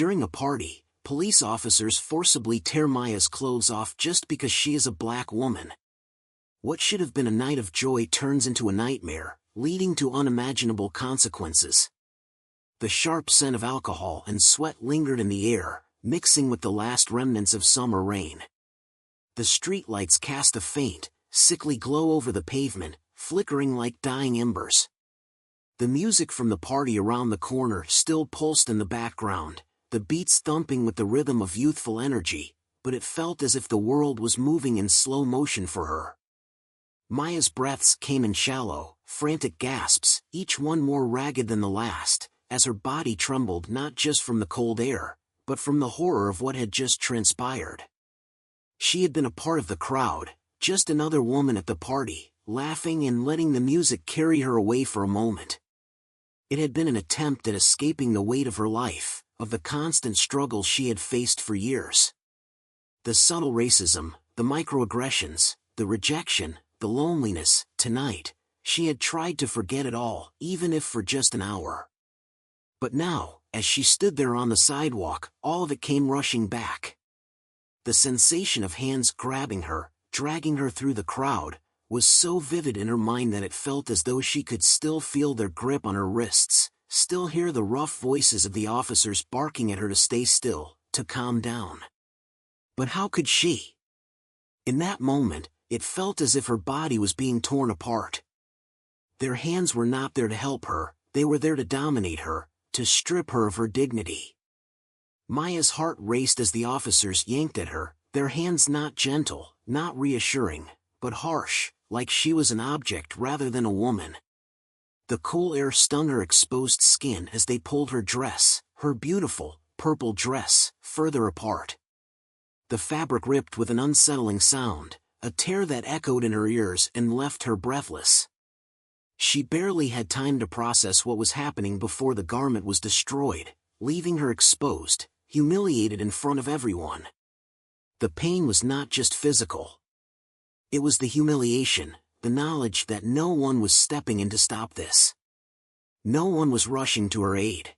During a party, police officers forcibly tear Maya's clothes off just because she is a black woman. What should have been a night of joy turns into a nightmare, leading to unimaginable consequences. The sharp scent of alcohol and sweat lingered in the air, mixing with the last remnants of summer rain. The streetlights cast a faint, sickly glow over the pavement, flickering like dying embers. The music from the party around the corner still pulsed in the background, the beats thumping with the rhythm of youthful energy, but it felt as if the world was moving in slow motion for her. Maya's breaths came in shallow, frantic gasps, each one more ragged than the last, as her body trembled not just from the cold air, but from the horror of what had just transpired. She had been a part of the crowd, just another woman at the party, laughing and letting the music carry her away for a moment. It had been an attempt at escaping the weight of her life, of the constant struggle she had faced for years. The subtle racism, the microaggressions, the rejection, the loneliness. Tonight, she had tried to forget it all, even if for just an hour. But now, as she stood there on the sidewalk, all of it came rushing back. The sensation of hands grabbing her, dragging her through the crowd, was so vivid in her mind that it felt as though she could still feel their grip on her wrists, still hear the rough voices of the officers barking at her to stay still, to calm down. But how could she? In that moment, it felt as if her body was being torn apart. Their hands were not there to help her, they were there to dominate her, to strip her of her dignity. Maya's heart raced as the officers yanked at her, their hands not gentle, not reassuring, but harsh, like she was an object rather than a woman. The cool air stung her exposed skin as they pulled her dress, her beautiful, purple dress, further apart. The fabric ripped with an unsettling sound, a tear that echoed in her ears and left her breathless. She barely had time to process what was happening before the garment was destroyed, leaving her exposed, humiliated in front of everyone. The pain was not just physical. It was the humiliation, the knowledge that no one was stepping in to stop this. No one was rushing to her aid.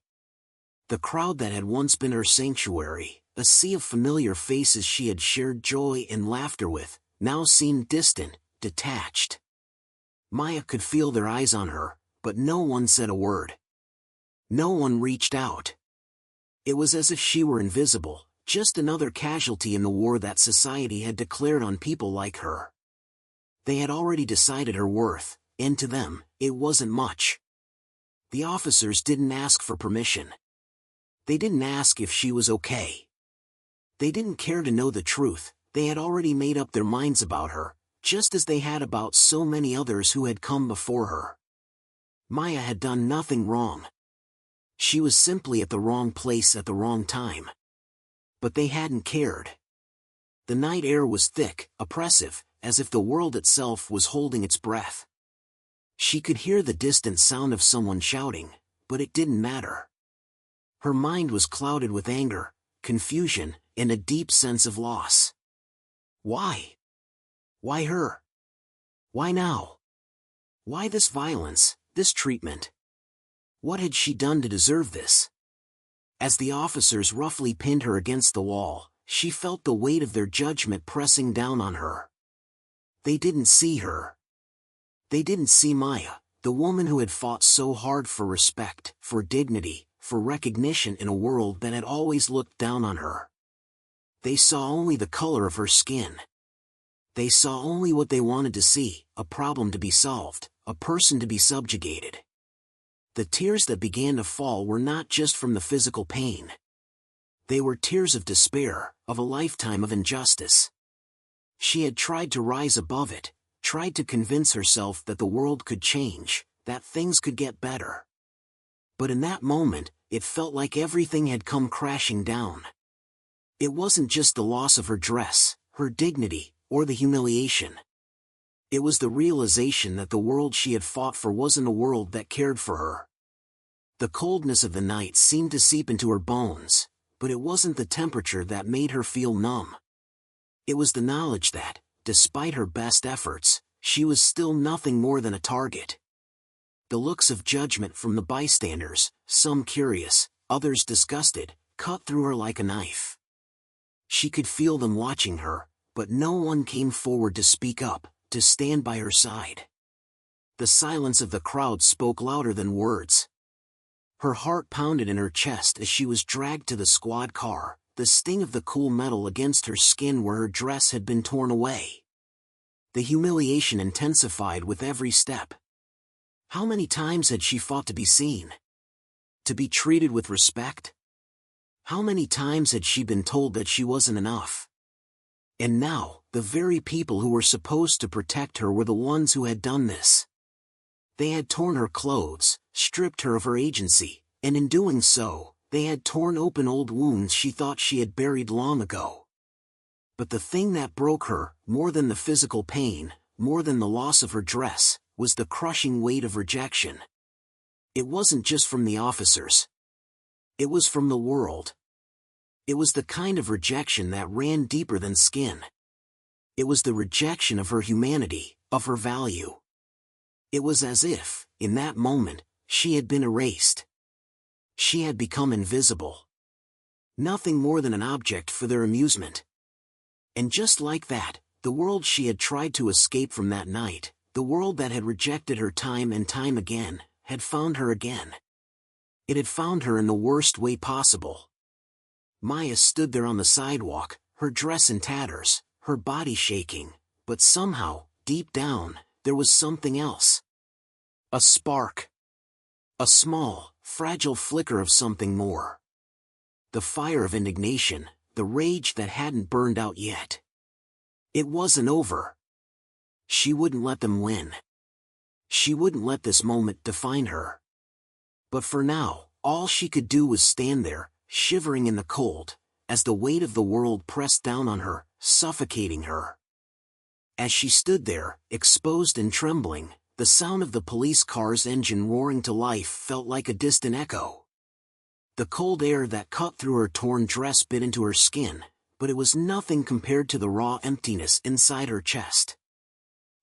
The crowd that had once been her sanctuary, a sea of familiar faces she had shared joy and laughter with, now seemed distant, detached. Maya could feel their eyes on her, but no one said a word. No one reached out. It was as if she were invisible, just another casualty in the war that society had declared on people like her. They had already decided her worth, and to them, it wasn't much. The officers didn't ask for permission. They didn't ask if she was okay. They didn't care to know the truth, they had already made up their minds about her, just as they had about so many others who had come before her. Maya had done nothing wrong. She was simply at the wrong place at the wrong time. But they hadn't cared. The night air was thick, oppressive, as if the world itself was holding its breath. She could hear the distant sound of someone shouting, but it didn't matter. Her mind was clouded with anger, confusion, and a deep sense of loss. Why? Why her? Why now? Why this violence, this treatment? What had she done to deserve this? As the officers roughly pinned her against the wall, she felt the weight of their judgment pressing down on her. They didn't see her. They didn't see Maya, the woman who had fought so hard for respect, for dignity, for recognition in a world that had always looked down on her. They saw only the color of her skin. They saw only what they wanted to see, a problem to be solved, a person to be subjugated. The tears that began to fall were not just from the physical pain. They were tears of despair, of a lifetime of injustice. She had tried to rise above it, tried to convince herself that the world could change, that things could get better. But in that moment, it felt like everything had come crashing down. It wasn't just the loss of her dress, her dignity, or the humiliation. It was the realization that the world she had fought for wasn't a world that cared for her. The coldness of the night seemed to seep into her bones, but it wasn't the temperature that made her feel numb. It was the knowledge that, despite her best efforts, she was still nothing more than a target. The looks of judgment from the bystanders, some curious, others disgusted, cut through her like a knife. She could feel them watching her, but no one came forward to speak up, to stand by her side. The silence of the crowd spoke louder than words. Her heart pounded in her chest as she was dragged to the squad car, the sting of the cool metal against her skin where her dress had been torn away. The humiliation intensified with every step. How many times had she fought to be seen? To be treated with respect? How many times had she been told that she wasn't enough? And now, the very people who were supposed to protect her were the ones who had done this. They had torn her clothes, stripped her of her agency, and in doing so, they had torn open old wounds she thought she had buried long ago. But the thing that broke her, more than the physical pain, more than the loss of her dress, was the crushing weight of rejection. It wasn't just from the officers. It was from the world. It was the kind of rejection that ran deeper than skin. It was the rejection of her humanity, of her value. It was as if, in that moment, she had been erased. She had become invisible. Nothing more than an object for their amusement. And just like that, the world she had tried to escape from that night, the world that had rejected her time and time again, had found her again. It had found her in the worst way possible. Maya stood there on the sidewalk, her dress in tatters, her body shaking, but somehow, deep down, there was something else. A spark. A small, fragile flicker of something more. The fire of indignation, the rage that hadn't burned out yet. It wasn't over. She wouldn't let them win. She wouldn't let this moment define her. But for now, all she could do was stand there, shivering in the cold, as the weight of the world pressed down on her, suffocating her. As she stood there, exposed and trembling, the sound of the police car's engine roaring to life felt like a distant echo. The cold air that cut through her torn dress bit into her skin, but it was nothing compared to the raw emptiness inside her chest.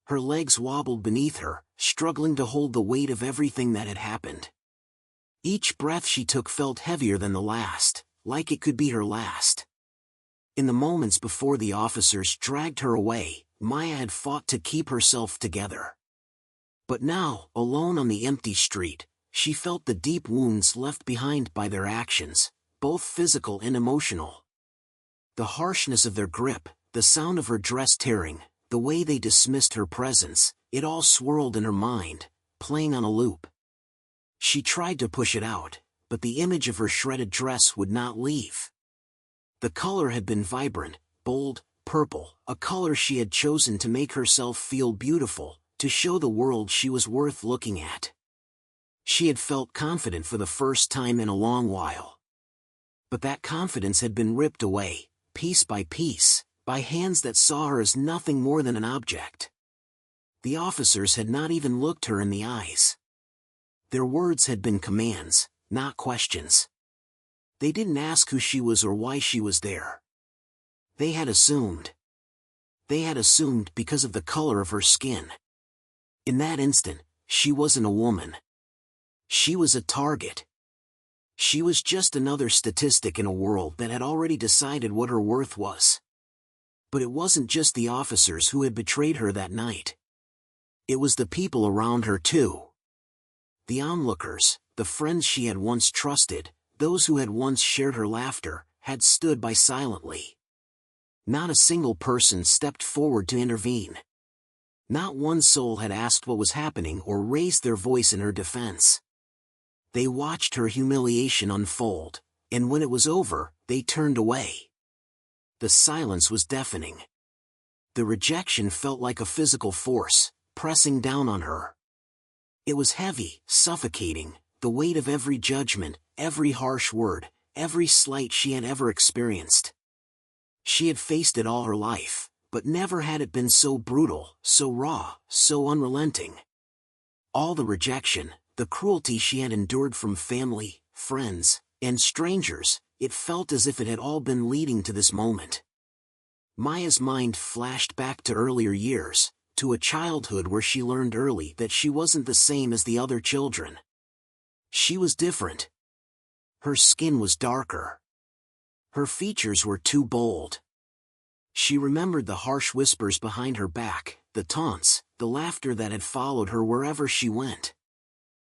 Her legs wobbled beneath her, struggling to hold the weight of everything that had happened. Each breath she took felt heavier than the last, like it could be her last. In the moments before the officers dragged her away, Maya had fought to keep herself together. But now, alone on the empty street, she felt the deep wounds left behind by their actions, both physical and emotional. The harshness of their grip, the sound of her dress tearing, the way they dismissed her presence, it all swirled in her mind, playing on a loop. She tried to push it out, but the image of her shredded dress would not leave. The color had been vibrant, bold, purple, a color she had chosen to make herself feel beautiful, to show the world she was worth looking at. She had felt confident for the first time in a long while. But that confidence had been ripped away, piece by piece, by hands that saw her as nothing more than an object. The officers had not even looked her in the eyes. Their words had been commands, not questions. They didn't ask who she was or why she was there. They had assumed. They had assumed because of the color of her skin. In that instant, she wasn't a woman. She was a target. She was just another statistic in a world that had already decided what her worth was. But it wasn't just the officers who had betrayed her that night. It was the people around her too. The onlookers, the friends she had once trusted, those who had once shared her laughter, had stood by silently. Not a single person stepped forward to intervene. Not one soul had asked what was happening or raised their voice in her defense. They watched her humiliation unfold, and when it was over, they turned away. The silence was deafening. The rejection felt like a physical force, pressing down on her. It was heavy, suffocating, the weight of every judgment, every harsh word, every slight she had ever experienced. She had faced it all her life, but never had it been so brutal, so raw, so unrelenting. All the rejection, the cruelty she had endured from family, friends, and strangers, it felt as if it had all been leading to this moment. Maya's mind flashed back to earlier years, to a childhood where she learned early that she wasn't the same as the other children. She was different. Her skin was darker. Her features were too bold. She remembered the harsh whispers behind her back, the taunts, the laughter that had followed her wherever she went.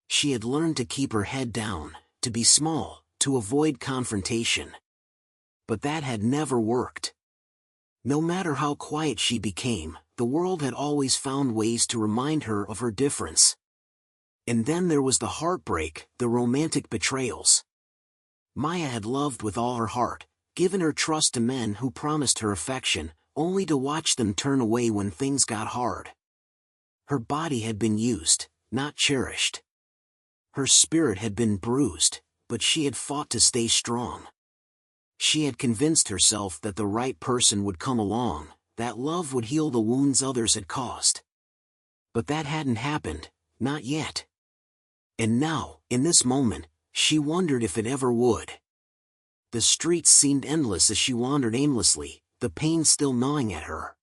She had learned to keep her head down, to be small, to avoid confrontation. But that had never worked. No matter how quiet she became, the world had always found ways to remind her of her difference. And then there was the heartbreak, the romantic betrayals. Maya had loved with all her heart, given her trust to men who promised her affection, only to watch them turn away when things got hard. Her body had been used, not cherished. Her spirit had been bruised, but she had fought to stay strong. She had convinced herself that the right person would come along, that love would heal the wounds others had caused. But that hadn't happened, not yet. And now, in this moment, she wondered if it ever would. The streets seemed endless as she wandered aimlessly, the pain still gnawing at her.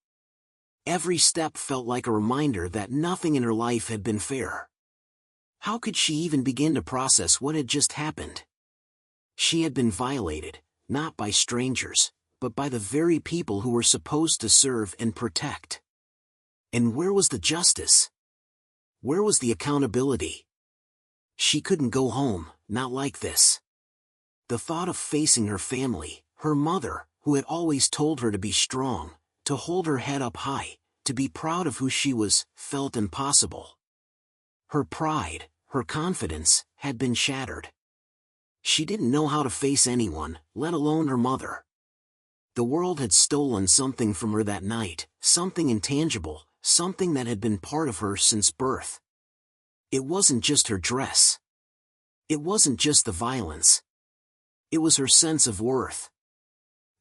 Every step felt like a reminder that nothing in her life had been fair. How could she even begin to process what had just happened? She had been violated, not by strangers, but by the very people who were supposed to serve and protect. And where was the justice? Where was the accountability? She couldn't go home, not like this. The thought of facing her family, her mother, who had always told her to be strong, to hold her head up high, to be proud of who she was, felt impossible. Her pride, her confidence, had been shattered. She didn't know how to face anyone, let alone her mother. The world had stolen something from her that night, something intangible, something that had been part of her since birth. It wasn't just her dress. It wasn't just the violence. It was her sense of worth.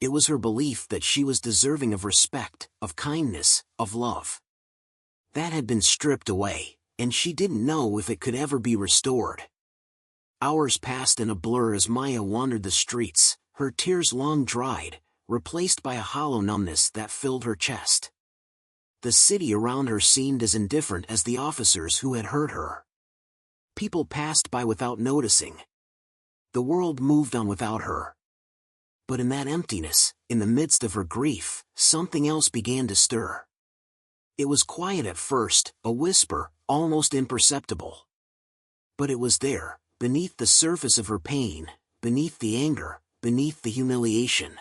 It was her belief that she was deserving of respect, of kindness, of love. That had been stripped away, and she didn't know if it could ever be restored. Hours passed in a blur as Maya wandered the streets, her tears long dried, replaced by a hollow numbness that filled her chest. The city around her seemed as indifferent as the officers who had hurt her. People passed by without noticing. The world moved on without her. But in that emptiness, in the midst of her grief, something else began to stir. It was quiet at first, a whisper, almost imperceptible. But it was there, beneath the surface of her pain, beneath the anger, beneath the humiliation.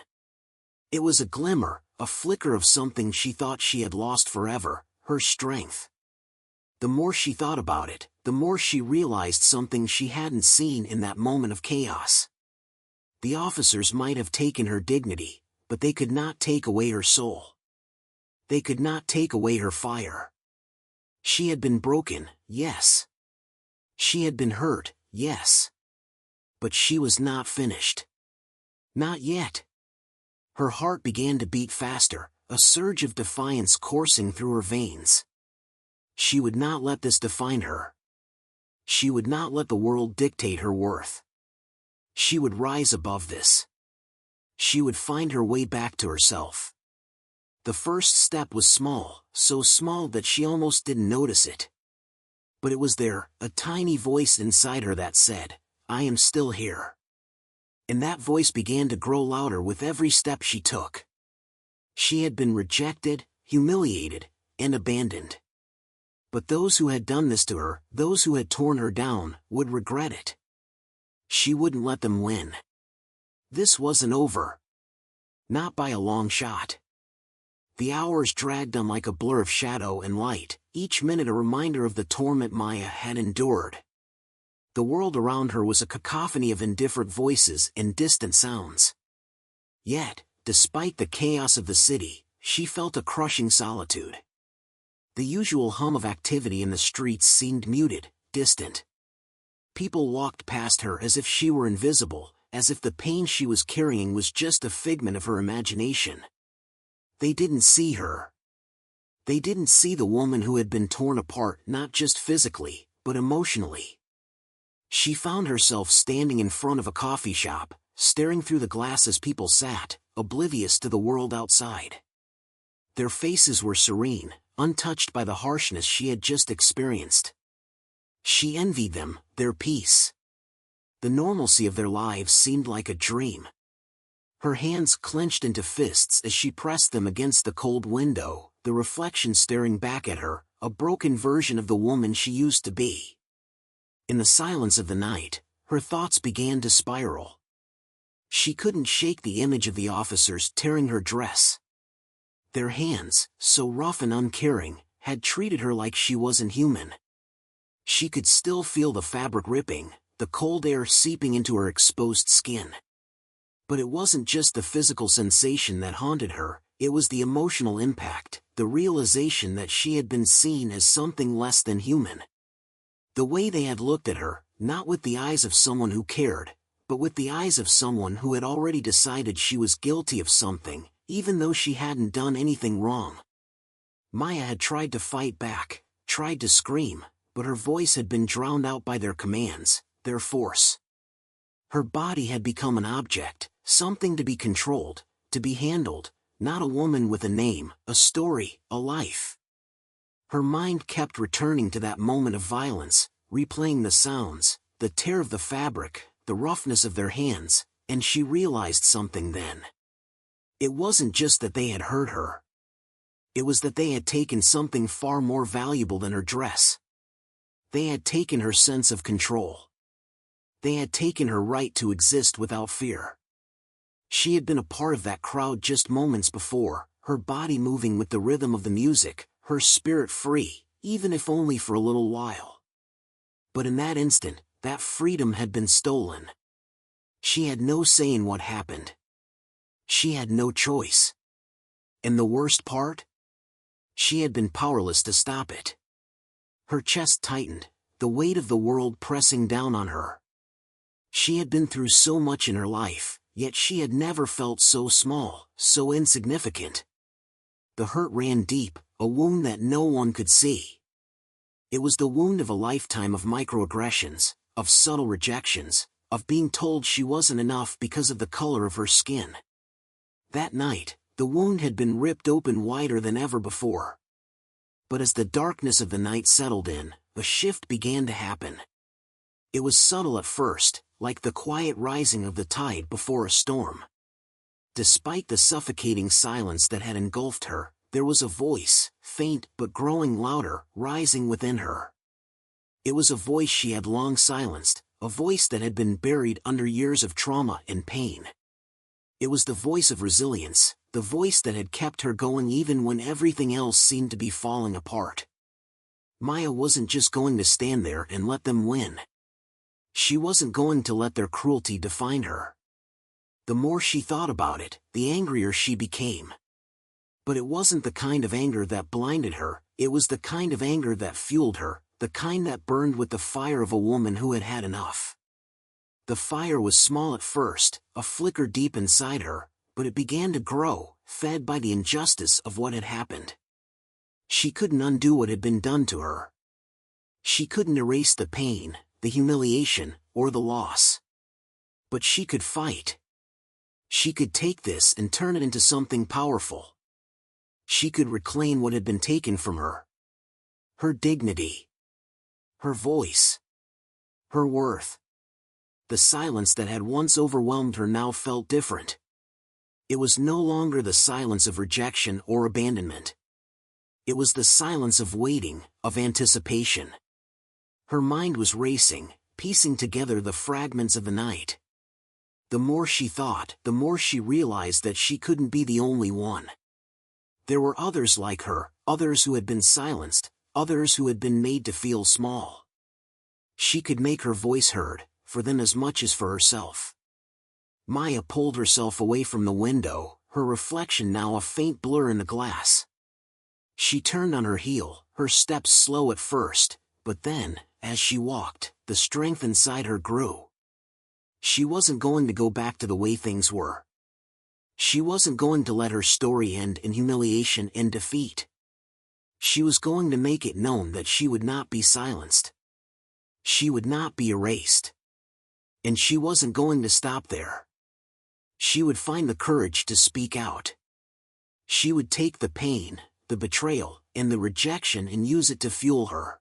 It was a glimmer, a flicker of something she thought she had lost forever, her strength. The more she thought about it, the more she realized something she hadn't seen in that moment of chaos. The officers might have taken her dignity, but they could not take away her soul. They could not take away her fire. She had been broken, yes. She had been hurt, yes. But she was not finished. Not yet. Her heart began to beat faster, a surge of defiance coursing through her veins. She would not let this define her. She would not let the world dictate her worth. She would rise above this. She would find her way back to herself. The first step was small, so small that she almost didn't notice it. But it was there, a tiny voice inside her that said, "I am still here." And that voice began to grow louder with every step she took. She had been rejected, humiliated, and abandoned. But those who had done this to her, those who had torn her down, would regret it. She wouldn't let them win. This wasn't over. Not by a long shot. The hours dragged on like a blur of shadow and light, each minute a reminder of the torment Maya had endured. The world around her was a cacophony of indifferent voices and distant sounds. Yet, despite the chaos of the city, she felt a crushing solitude. The usual hum of activity in the streets seemed muted, distant. People walked past her as if she were invisible, as if the pain she was carrying was just a figment of her imagination. They didn't see her. They didn't see the woman who had been torn apart not just physically, but emotionally. She found herself standing in front of a coffee shop, staring through the glass as people sat, oblivious to the world outside. Their faces were serene, untouched by the harshness she had just experienced. She envied them, their peace. The normalcy of their lives seemed like a dream. Her hands clenched into fists as she pressed them against the cold window, the reflection staring back at her, a broken version of the woman she used to be. In the silence of the night, her thoughts began to spiral. She couldn't shake the image of the officers tearing her dress. Their hands, so rough and uncaring, had treated her like she wasn't human. She could still feel the fabric ripping, the cold air seeping into her exposed skin. But it wasn't just the physical sensation that haunted her, it was the emotional impact, the realization that she had been seen as something less than human. The way they had looked at her, not with the eyes of someone who cared, but with the eyes of someone who had already decided she was guilty of something, even though she hadn't done anything wrong. Maya had tried to fight back, tried to scream, but her voice had been drowned out by their commands, their force. Her body had become an object, something to be controlled, to be handled, not a woman with a name, a story, a life. Her mind kept returning to that moment of violence, replaying the sounds, the tear of the fabric, the roughness of their hands, and she realized something then. It wasn't just that they had hurt her. It was that they had taken something far more valuable than her dress. They had taken her sense of control. They had taken her right to exist without fear. She had been a part of that crowd just moments before, her body moving with the rhythm of the music, her spirit free, even if only for a little while. But in that instant, that freedom had been stolen. She had no say in what happened. She had no choice. And the worst part? She had been powerless to stop it. Her chest tightened, the weight of the world pressing down on her. She had been through so much in her life, yet she had never felt so small, so insignificant. The hurt ran deep, a wound that no one could see. It was the wound of a lifetime of microaggressions, of subtle rejections, of being told she wasn't enough because of the color of her skin. That night, the wound had been ripped open wider than ever before. But as the darkness of the night settled in, a shift began to happen. It was subtle at first, like the quiet rising of the tide before a storm. Despite the suffocating silence that had engulfed her, there was a voice, faint but growing louder, rising within her. It was a voice she had long silenced, a voice that had been buried under years of trauma and pain. It was the voice of resilience, the voice that had kept her going even when everything else seemed to be falling apart. Maya wasn't just going to stand there and let them win. She wasn't going to let their cruelty define her. The more she thought about it, the angrier she became. But it wasn't the kind of anger that blinded her, it was the kind of anger that fueled her, the kind that burned with the fire of a woman who had had enough. The fire was small at first, a flicker deep inside her, but it began to grow, fed by the injustice of what had happened. She couldn't undo what had been done to her. She couldn't erase the pain, the humiliation, or the loss. But she could fight. She could take this and turn it into something powerful. She could reclaim what had been taken from her. Her dignity. Her voice. Her worth. The silence that had once overwhelmed her now felt different. It was no longer the silence of rejection or abandonment. It was the silence of waiting, of anticipation. Her mind was racing, piecing together the fragments of the night. The more she thought, the more she realized that she couldn't be the only one. There were others like her, others who had been silenced, others who had been made to feel small. She could make her voice heard, for them as much as for herself. Maya pulled herself away from the window, her reflection now a faint blur in the glass. She turned on her heel, her steps slow at first, but then, as she walked, the strength inside her grew. She wasn't going to go back to the way things were. She wasn't going to let her story end in humiliation and defeat. She was going to make it known that she would not be silenced. She would not be erased. And she wasn't going to stop there. She would find the courage to speak out. She would take the pain, the betrayal, and the rejection and use it to fuel her.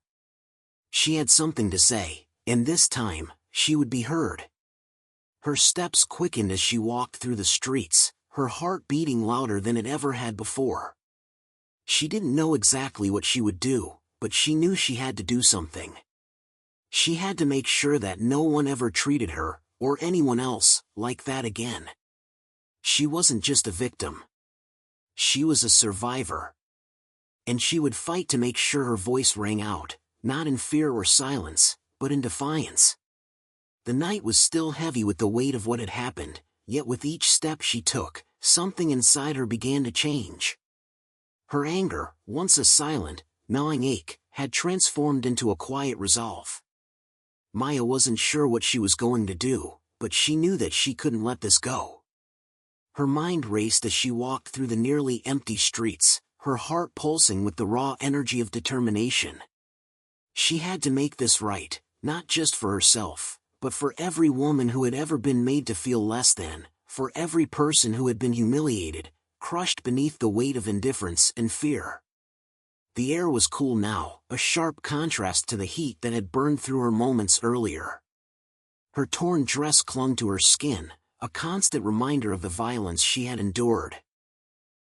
She had something to say, and this time, she would be heard. Her steps quickened as she walked through the streets, her heart beating louder than it ever had before. She didn't know exactly what she would do, but she knew she had to do something. She had to make sure that no one ever treated her, or anyone else, like that again. She wasn't just a victim. She was a survivor. And she would fight to make sure her voice rang out, not in fear or silence, but in defiance. The night was still heavy with the weight of what had happened, yet with each step she took, something inside her began to change. Her anger, once a silent, gnawing ache, had transformed into a quiet resolve. Maya wasn't sure what she was going to do, but she knew that she couldn't let this go. Her mind raced as she walked through the nearly empty streets, her heart pulsing with the raw energy of determination. She had to make this right, not just for herself, but for every woman who had ever been made to feel less than, for every person who had been humiliated, crushed beneath the weight of indifference and fear. The air was cool now, a sharp contrast to the heat that had burned through her moments earlier. Her torn dress clung to her skin, a constant reminder of the violence she had endured.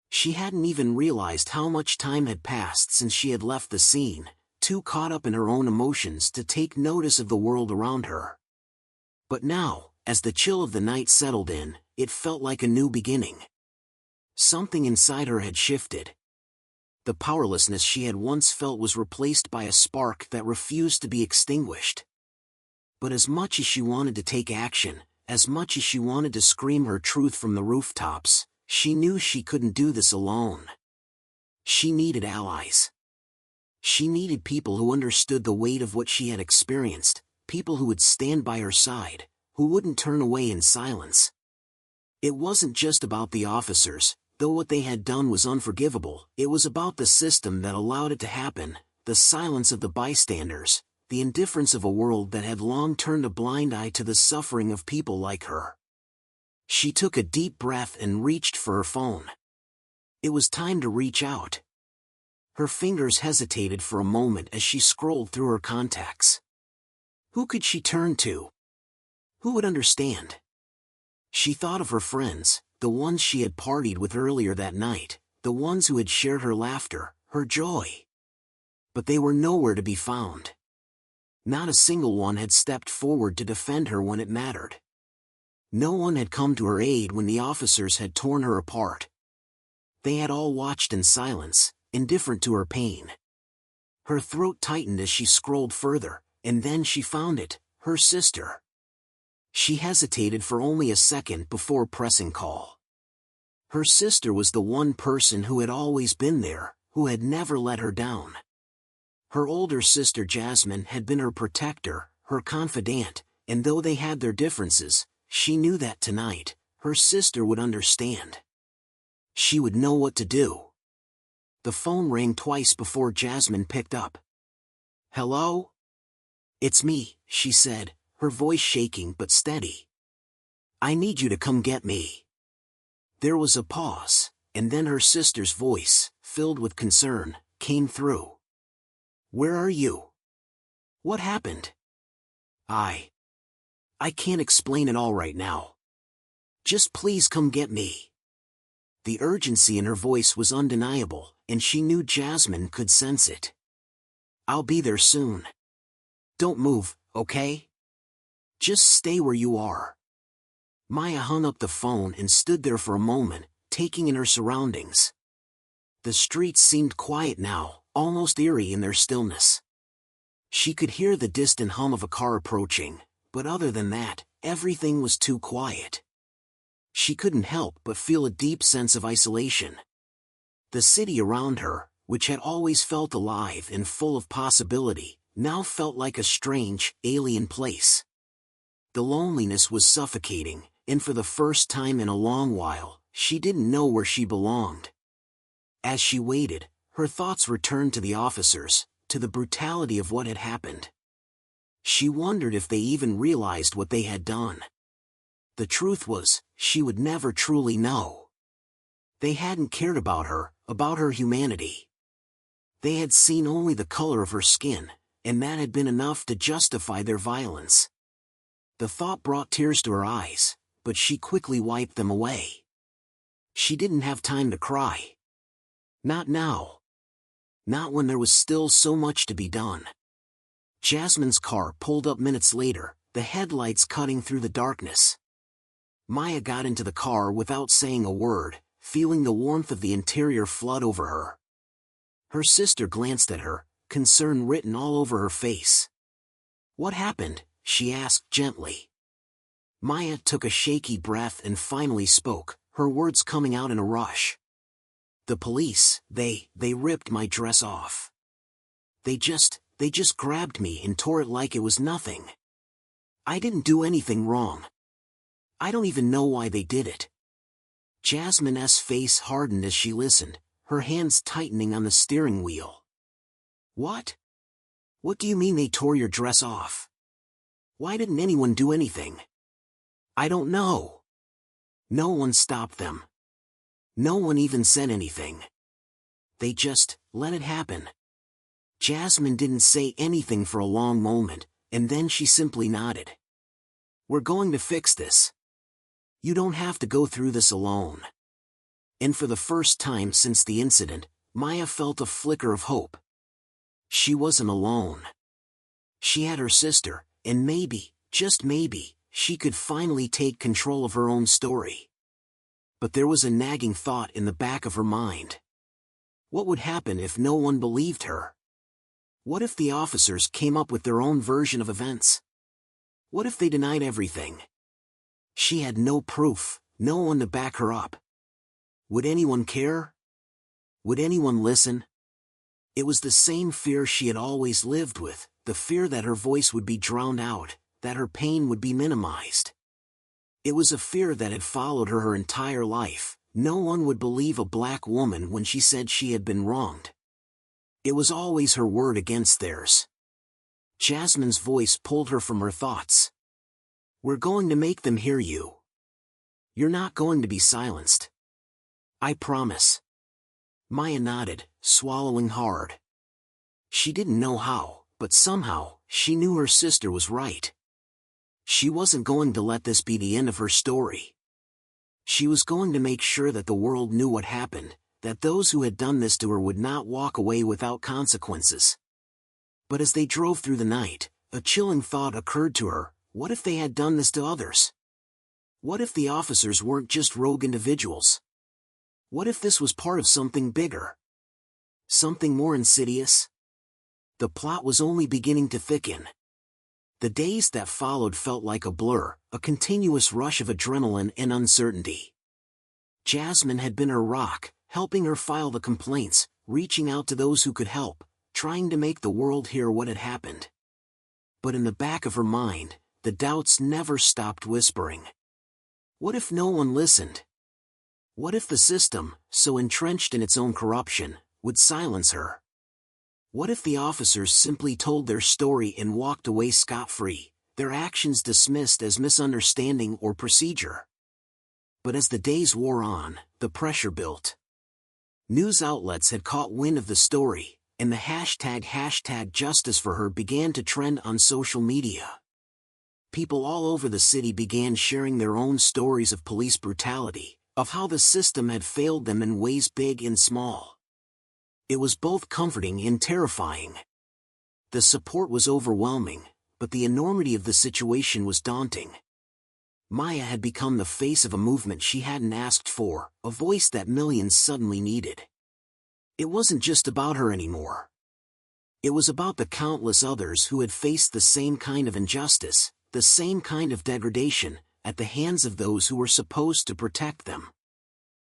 She hadn't even realized how much time had passed since she had left the scene, too caught up in her own emotions to take notice of the world around her. But now, as the chill of the night settled in, it felt like a new beginning. Something inside her had shifted. The powerlessness she had once felt was replaced by a spark that refused to be extinguished. But as much as she wanted to take action, as much as she wanted to scream her truth from the rooftops, she knew she couldn't do this alone. She needed allies. She needed people who understood the weight of what she had experienced, people who would stand by her side, who wouldn't turn away in silence. It wasn't just about the officers, though what they had done was unforgivable. It was about the system that allowed it to happen, the silence of the bystanders, the indifference of a world that had long turned a blind eye to the suffering of people like her. She took a deep breath and reached for her phone. It was time to reach out. Her fingers hesitated for a moment as she scrolled through her contacts. Who could she turn to? Who would understand? She thought of her friends, the ones she had partied with earlier that night, the ones who had shared her laughter, her joy. But they were nowhere to be found. Not a single one had stepped forward to defend her when it mattered. No one had come to her aid when the officers had torn her apart. They had all watched in silence, indifferent to her pain. Her throat tightened as she scrolled further, and then she found it, her sister. She hesitated for only a second before pressing call. Her sister was the one person who had always been there, who had never let her down. Her older sister Jasmine had been her protector, her confidant, and though they had their differences, she knew that tonight, her sister would understand. She would know what to do. The phone rang twice before Jasmine picked up. "Hello? It's me," she said, her voice shaking but steady. "I need you to come get me." There was a pause, and then her sister's voice, filled with concern, came through. "Where are you? What happened?" I can't explain it all right now. Just please come get me." The urgency in her voice was undeniable, and she knew Jasmine could sense it. "I'll be there soon. Don't move, okay? Just stay where you are." Maya hung up the phone and stood there for a moment, taking in her surroundings. The streets seemed quiet now, almost eerie in their stillness. She could hear the distant hum of a car approaching, but other than that, everything was too quiet. She couldn't help but feel a deep sense of isolation. The city around her, which had always felt alive and full of possibility, now felt like a strange, alien place. The loneliness was suffocating, and for the first time in a long while, she didn't know where she belonged. As she waited, her thoughts returned to the officers, to the brutality of what had happened. She wondered if they even realized what they had done. The truth was, she would never truly know. They hadn't cared about her humanity. They had seen only the color of her skin, and that had been enough to justify their violence. The thought brought tears to her eyes, but she quickly wiped them away. She didn't have time to cry. Not now. Not when there was still so much to be done. Jasmine's car pulled up minutes later, the headlights cutting through the darkness. Maya got into the car without saying a word, feeling the warmth of the interior flood over her. Her sister glanced at her, concern written all over her face. "What happened?" she asked gently. Maya took a shaky breath and finally spoke, her words coming out in a rush. "The police, they ripped my dress off. They just grabbed me and tore it like it was nothing. I didn't do anything wrong. I don't even know why they did it." Jasmine's face hardened as she listened, her hands tightening on the steering wheel. "What? What do you mean they tore your dress off? Why didn't anyone do anything?" "I don't know. No one stopped them. No one even said anything. They just let it happen." Jasmine didn't say anything for a long moment, and then she simply nodded. "We're going to fix this. You don't have to go through this alone." And for the first time since the incident, Maya felt a flicker of hope. She wasn't alone. She had her sister, and maybe, just maybe, she could finally take control of her own story. But there was a nagging thought in the back of her mind. What would happen if no one believed her? What if the officers came up with their own version of events? What if they denied everything? She had no proof, no one to back her up. Would anyone care? Would anyone listen? It was the same fear she had always lived with, the fear that her voice would be drowned out, that her pain would be minimized. It was a fear that had followed her entire life. No one would believe a black woman when she said she had been wronged. It was always her word against theirs. Jasmine's voice pulled her from her thoughts. "We're going to make them hear you. You're not going to be silenced. I promise." Maya nodded, swallowing hard. She didn't know how, but somehow, she knew her sister was right. She wasn't going to let this be the end of her story. She was going to make sure that the world knew what happened, that those who had done this to her would not walk away without consequences. But as they drove through the night, a chilling thought occurred to her. What if they had done this to others? What if the officers weren't just rogue individuals? What if this was part of something bigger? Something more insidious? The plot was only beginning to thicken. The days that followed felt like a blur, a continuous rush of adrenaline and uncertainty. Jasmine had been her rock, helping her file the complaints, reaching out to those who could help, trying to make the world hear what had happened. But in the back of her mind, the doubts never stopped whispering. What if no one listened? What if the system, so entrenched in its own corruption, would silence her? What if the officers simply told their story and walked away scot-free, their actions dismissed as misunderstanding or procedure? But as the days wore on, the pressure built. News outlets had caught wind of the story, and the hashtag justice for her began to trend on social media. People all over the city began sharing their own stories of police brutality, of how the system had failed them in ways big and small. It was both comforting and terrifying. The support was overwhelming, but the enormity of the situation was daunting. Maya had become the face of a movement she hadn't asked for, a voice that millions suddenly needed. It wasn't just about her anymore. It was about the countless others who had faced the same kind of injustice, the same kind of degradation, at the hands of those who were supposed to protect them.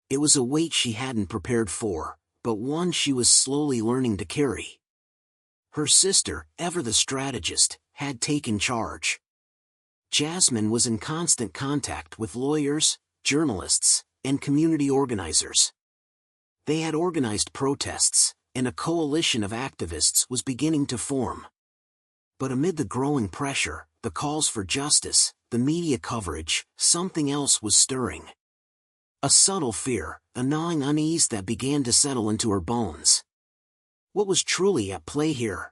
It was a weight she hadn't prepared for, but one she was slowly learning to carry. Her sister, ever the strategist, had taken charge. Jasmine was in constant contact with lawyers, journalists, and community organizers. They had organized protests, and a coalition of activists was beginning to form. But amid the growing pressure, the calls for justice, the media coverage, something else was stirring. A subtle fear, a gnawing unease that began to settle into her bones. What was truly at play here?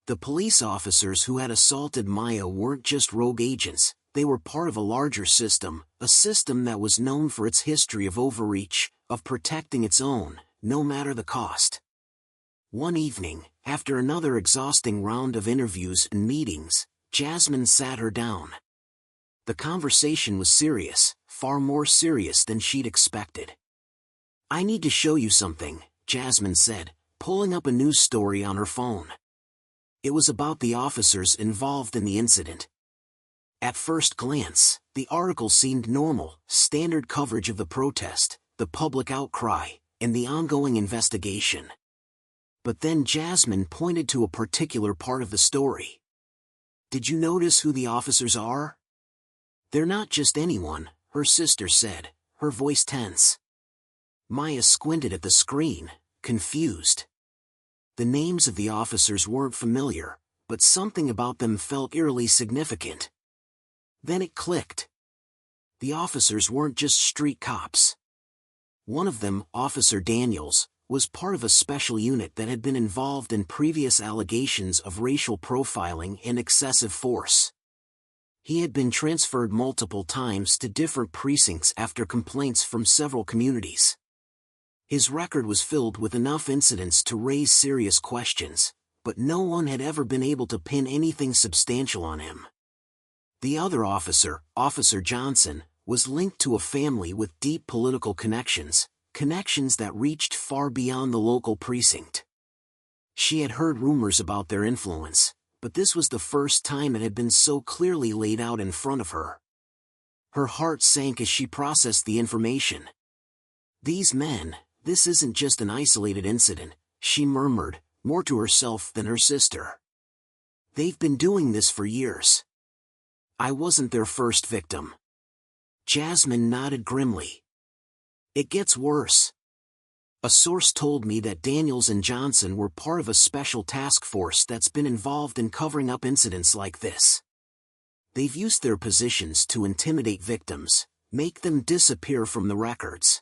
The police officers who had assaulted Maya weren't just rogue agents, they were part of a larger system, a system that was known for its history of overreach, of protecting its own, no matter the cost. One evening, after another exhausting round of interviews and meetings, Jasmine sat her down. The conversation was serious, far more serious than she'd expected. "I need to show you something," Jasmine said, pulling up a news story on her phone. It was about the officers involved in the incident. At first glance, the article seemed normal, standard coverage of the protest, the public outcry, and the ongoing investigation. But then Jasmine pointed to a particular part of the story. "Did you notice who the officers are?" "They're not just anyone," her sister said, her voice tense. Maya squinted at the screen, confused. The names of the officers weren't familiar, but something about them felt eerily significant. Then it clicked. The officers weren't just street cops. One of them, Officer Daniels, was part of a special unit that had been involved in previous allegations of racial profiling and excessive force. He had been transferred multiple times to different precincts after complaints from several communities. His record was filled with enough incidents to raise serious questions, but no one had ever been able to pin anything substantial on him. The other officer, Officer Johnson, was linked to a family with deep political connections, connections that reached far beyond the local precinct. She had heard rumors about their influence, but this was the first time it had been so clearly laid out in front of her. Her heart sank as she processed the information. "These men, this isn't just an isolated incident," she murmured, more to herself than her sister. "They've been doing this for years. I wasn't their first victim." Jasmine nodded grimly. "It gets worse. A source told me that Daniels and Johnson were part of a special task force that's been involved in covering up incidents like this. They've used their positions to intimidate victims, make them disappear from the records.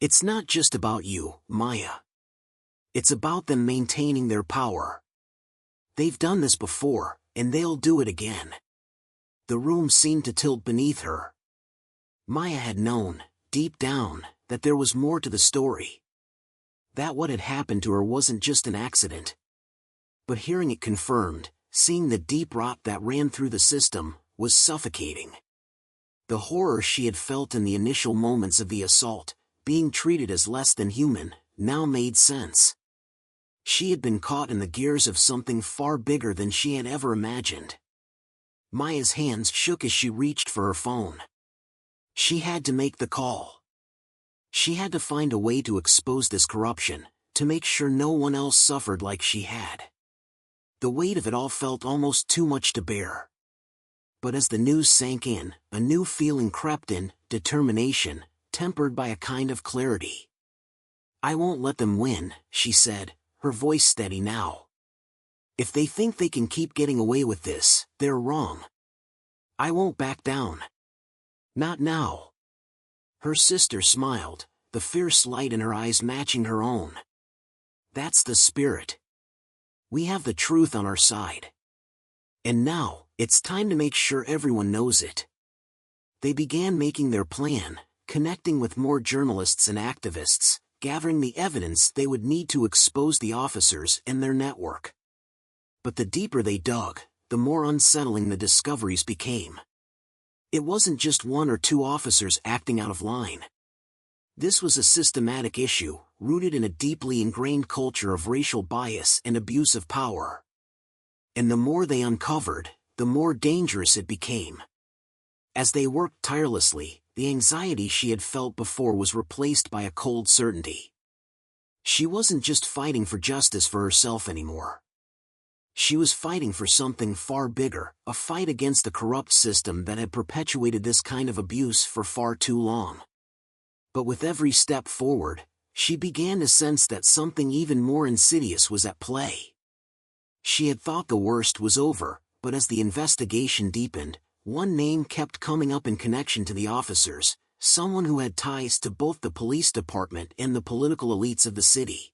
It's not just about you, Maya. It's about them maintaining their power. They've done this before, and they'll do it again." The room seemed to tilt beneath her. Maya had known, deep down, that there was more to the story. That what had happened to her wasn't just an accident. But hearing it confirmed, seeing the deep rot that ran through the system, was suffocating. The horror she had felt in the initial moments of the assault, being treated as less than human, now made sense. She had been caught in the gears of something far bigger than she had ever imagined. Maya's hands shook as she reached for her phone. She had to make the call. She had to find a way to expose this corruption, to make sure no one else suffered like she had. The weight of it all felt almost too much to bear. But as the news sank in, a new feeling crept in, determination, tempered by a kind of clarity. "I won't let them win," she said, her voice steady now. "If they think they can keep getting away with this, they're wrong. I won't back down. Not now." Her sister smiled, the fierce light in her eyes matching her own. "That's the spirit. We have the truth on our side. And now, it's time to make sure everyone knows it." They began making their plan, connecting with more journalists and activists, gathering the evidence they would need to expose the officers and their network. But the deeper they dug, the more unsettling the discoveries became. It wasn't just one or two officers acting out of line. This was a systematic issue, rooted in a deeply ingrained culture of racial bias and abuse of power. And the more they uncovered, the more dangerous it became. As they worked tirelessly, the anxiety she had felt before was replaced by a cold certainty. She wasn't just fighting for justice for herself anymore. She was fighting for something far bigger, a fight against the corrupt system that had perpetuated this kind of abuse for far too long. But with every step forward, she began to sense that something even more insidious was at play. She had thought the worst was over, but as the investigation deepened, one name kept coming up in connection to the officers, someone who had ties to both the police department and the political elites of the city.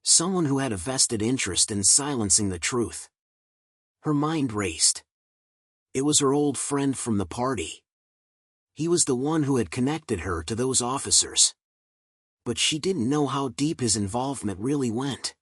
Someone who had a vested interest in silencing the truth. Her mind raced. It was her old friend from the party. He was the one who had connected her to those officers. But she didn't know how deep his involvement really went.